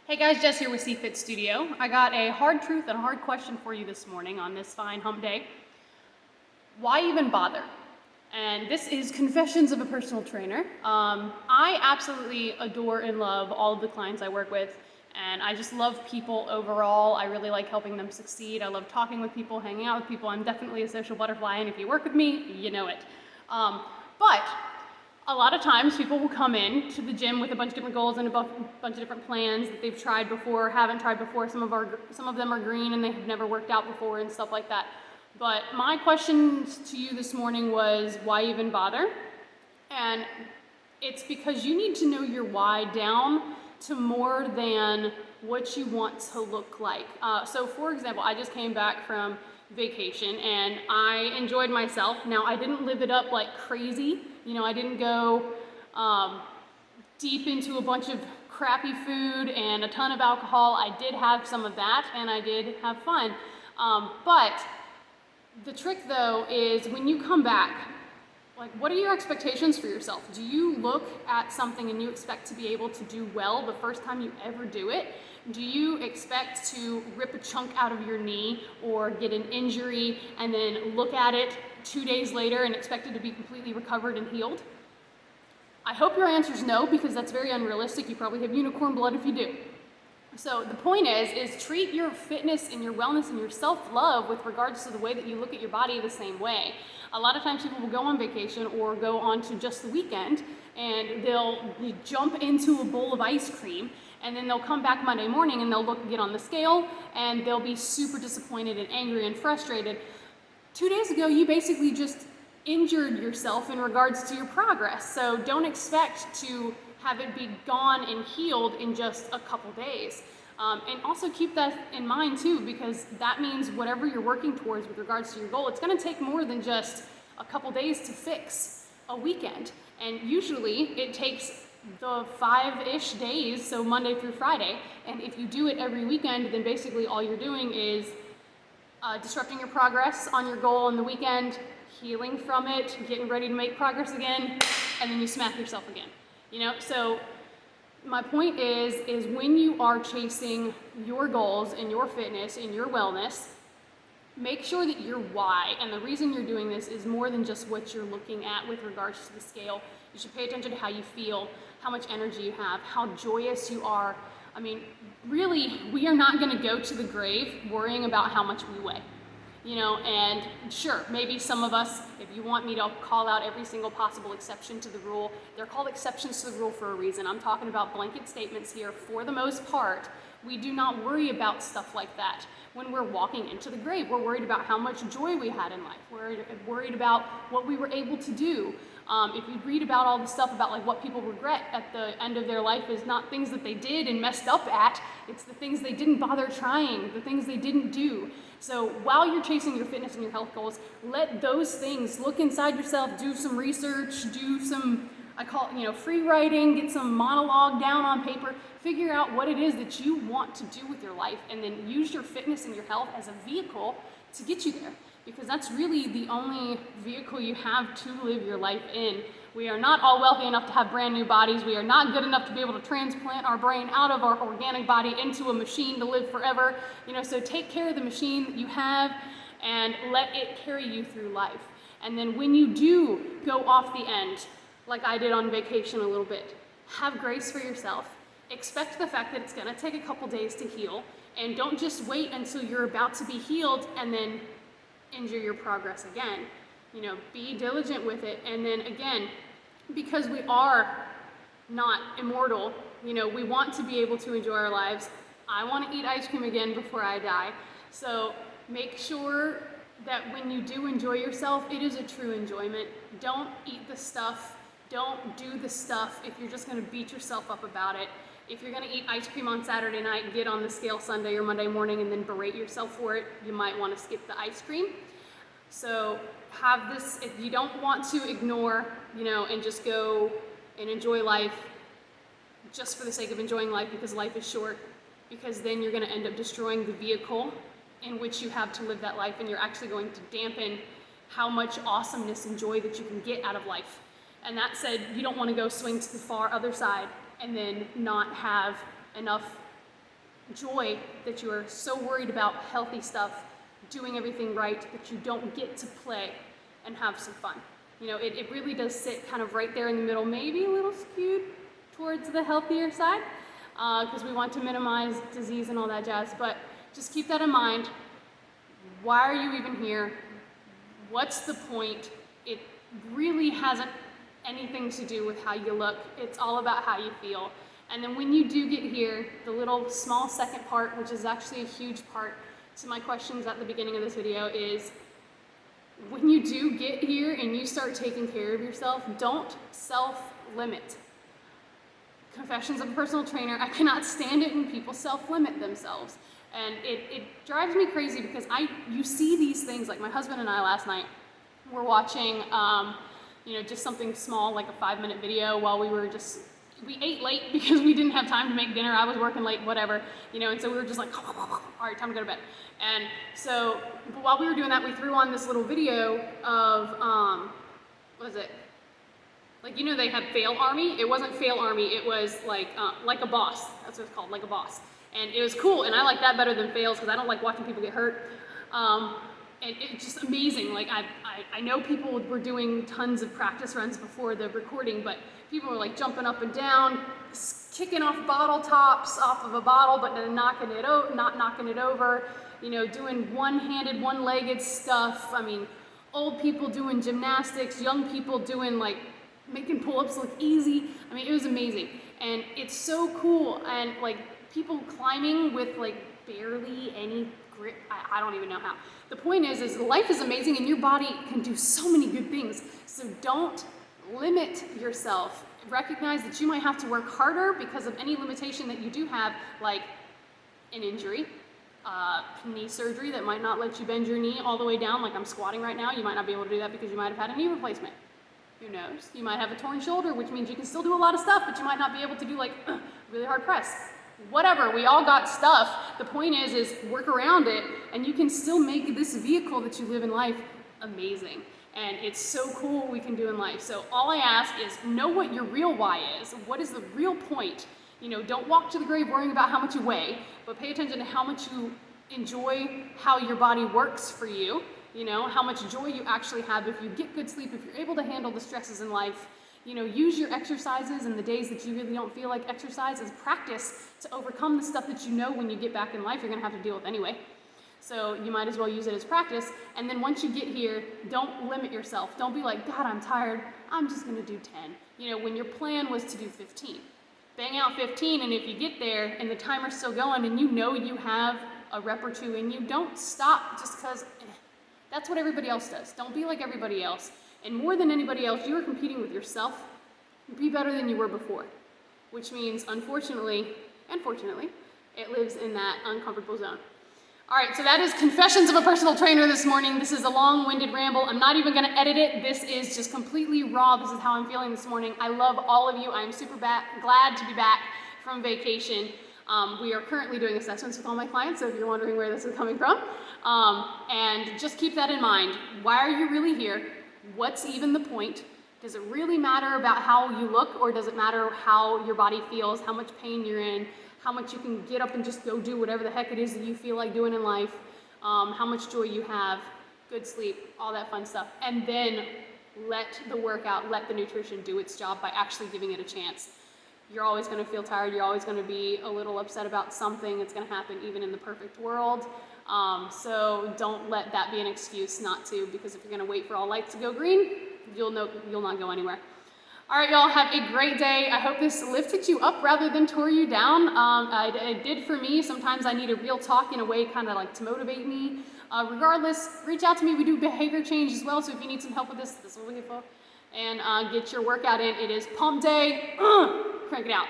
Hey guys, Jess here with CFit Studio. I got a hard truth and a hard question for you this morning on this fine hump day. Why even bother? And this is Confessions of a Personal Trainer. I absolutely adore and love all of the clients I work with, and I just love people overall. I really like helping them succeed. I love talking with people, hanging out with people. I'm definitely a social butterfly, and if you work with me, you know it. But a lot of times people will come in to the gym with a bunch of different goals and a bunch of different plans that they've tried before, haven't tried before. Some of them are green and they have never worked out before and stuff like that. But my question to you this morning was, why even bother? And it's because you need to know your why down to more than what you want to look like. So for example, I just came back from vacation and I enjoyed myself. Now I didn't live it up like crazy. I didn't go deep into a bunch of crappy food and a ton of alcohol. I did have some of that and I did have fun. But the trick though is when you come back, like, what are your expectations for yourself? Do you look at something and you expect to be able to do well the first time you ever do it? Do you expect to rip a chunk out of your knee or get an injury and then look at it 2 days later and expect it to be completely recovered and healed? I hope your answer is no, because that's very unrealistic. You probably have unicorn blood if you do. So the point is treat your fitness and your wellness and your self-love with regards to the way that you look at your body the same way. A lot of times people will go on vacation or go on to just the weekend and they'll jump into a bowl of ice cream and then they'll come back Monday morning and they'll get on the scale and they'll be super disappointed and angry and frustrated. 2 days ago, you basically just injured yourself in regards to your progress. So don't expect to have it be gone and healed in just a couple days. And also keep that in mind too, because that means whatever you're working towards with regards to your goal, it's gonna take more than just a couple days to fix a weekend. And usually it takes the 5-ish days, so Monday through Friday. And if you do it every weekend, then basically all you're doing is disrupting your progress on your goal on the weekend, healing from it, getting ready to make progress again, and then you smack yourself again. So my point is when you are chasing your goals and your fitness and your wellness, make sure that your why and the reason you're doing this is more than just what you're looking at with regards to the scale. You should pay attention to how you feel, how much energy you have, how joyous you are. I mean, really, we are not going to go to the grave worrying about how much we weigh. And sure, maybe some of us, if you want me to call out every single possible exception to the rule, they're called exceptions to the rule for a reason. I'm talking about blanket statements here. For the most part, we do not worry about stuff like that. When we're walking into the grave, we're worried about how much joy we had in life. We're worried about what we were able to do. If you read about all the stuff about like what people regret at the end of their life is not things that they did and messed up at, it's the things they didn't bother trying, the things they didn't do. So while you're chasing your fitness and your health goals, let those things, look inside yourself, do some research, do some, I call it, free writing, get some monologue down on paper, figure out what it is that you want to do with your life, and then use your fitness and your health as a vehicle to get you there. Because that's really the only vehicle you have to live your life in. We are not all wealthy enough to have brand new bodies. We are not good enough to be able to transplant our brain out of our organic body into a machine to live forever. So take care of the machine that you have and let it carry you through life. And then when you do go off the end, like I did on vacation a little bit, have grace for yourself. Expect the fact that it's gonna take a couple days to heal, and don't just wait until you're about to be healed and then injure your progress again. Be diligent with it. And then again, because we are not immortal, we want to be able to enjoy our lives. I want to eat ice cream again before I die. So make sure that when you do enjoy yourself, it is a true enjoyment. Don't eat the stuff. Don't do the stuff if you're just going to beat yourself up about it. If you're going to eat ice cream on Saturday night, get on the scale Sunday or Monday morning and then berate yourself for it, you might want to skip the ice cream. So have this, if you don't want to ignore, and just go and enjoy life just for the sake of enjoying life because life is short, because then you're going to end up destroying the vehicle in which you have to live that life, and you're actually going to dampen how much awesomeness and joy that you can get out of life. And that said, you don't want to go swing to the far other side and then not have enough joy that you are so worried about healthy stuff, doing everything right, that you don't get to play and have some fun. You know, it really does sit kind of right there in the middle, maybe a little skewed towards the healthier side, because we want to minimize disease and all that jazz, but just keep that in mind. Why are you even here? What's the point? It really hasn't anything to do with how you look. It's all about how you feel. And then when you do get here, the little small second part, which is actually a huge part to my questions at the beginning of this video, is when you do get here and you start taking care of yourself, don't self-limit. Confessions of a Personal Trainer, I cannot stand it when people self-limit themselves. And it drives me crazy because you see these things, like my husband and I last night were watching, just something small, like a 5-minute video while we ate late because we didn't have time to make dinner. I was working late, whatever, and so we were just like, all right, time to go to bed. And so, but while we were doing that, we threw on this little video of, what is it? Like, they had Fail Army. It wasn't Fail Army. It was like a Boss. That's what it's called, Like a Boss. And it was cool, and I like that better than Fails because I don't like watching people get hurt. And it's just amazing. Like, I know people were doing tons of practice runs before the recording, but people were like jumping up and down, kicking off bottle tops off of a bottle, but then not knocking it over, doing one-handed, one-legged stuff. I mean, old people doing gymnastics, young people doing making pull-ups look easy. I mean, it was amazing. And it's so cool. And people climbing with barely any grip. I don't even know how. The point is life is amazing and your body can do so many good things. So don't limit yourself. Recognize that you might have to work harder because of any limitation that you do have, like an injury, knee surgery that might not let you bend your knee all the way down, like I'm squatting right now. You might not be able to do that because you might have had a knee replacement. Who knows? You might have a torn shoulder, which means you can still do a lot of stuff, but you might not be able to do really hard press. Whatever, we all got stuff. The point is work around it, and you can still make this vehicle that you live in life amazing. And it's so cool what we can do in life. So all I ask is know what your real why is. What is the real point? Don't walk to the grave worrying about how much you weigh, but pay attention to how much you enjoy how your body works for you. How much joy you actually have if you get good sleep, if you're able to handle the stresses in life. Use your exercises and the days that you really don't feel like exercise as practice to overcome the stuff that when you get back in life you're going to have to deal with anyway. So you might as well use it as practice. And then once you get here, don't limit yourself. Don't be like, God, I'm tired. I'm just going to do 10. When your plan was to do 15. Bang out 15, and if you get there and the timer's still going and you have a rep or two in you, don't stop just because that's what everybody else does. Don't be like everybody else. And more than anybody else, you are competing with yourself. Be better than you were before, which means, unfortunately, and fortunately, it lives in that uncomfortable zone. All right, so that is Confessions of a Personal Trainer this morning. This is a long-winded ramble. I'm not even going to edit it. This is just completely raw. This is how I'm feeling this morning. I love all of you. I'm super glad to be back from vacation. We are currently doing assessments with all my clients, so if you're wondering where this is coming from. And just keep that in mind. Why are you really here? What's even the point? Does it really matter about how you look, or does it matter how your body feels, how much pain you're in, how much you can get up and just go do whatever the heck it is that you feel like doing in life, how much joy you have, good sleep, all that fun stuff. And then let the workout, let the nutrition do its job by actually giving it a chance. You're always going to feel tired. You're always going to be a little upset about something. It's going to happen even in the perfect world. So don't let that be an excuse not to, because if you're going to wait for all lights to go green, you'll not go anywhere. All right, y'all, have a great day. I hope this lifted you up rather than tore you down. It did for me. Sometimes I need a real talk in a way kind of to motivate me. Regardless, reach out to me. We do behavior change as well, so if you need some help with this will be helpful. And get your workout in. It is pump day. Crank it out.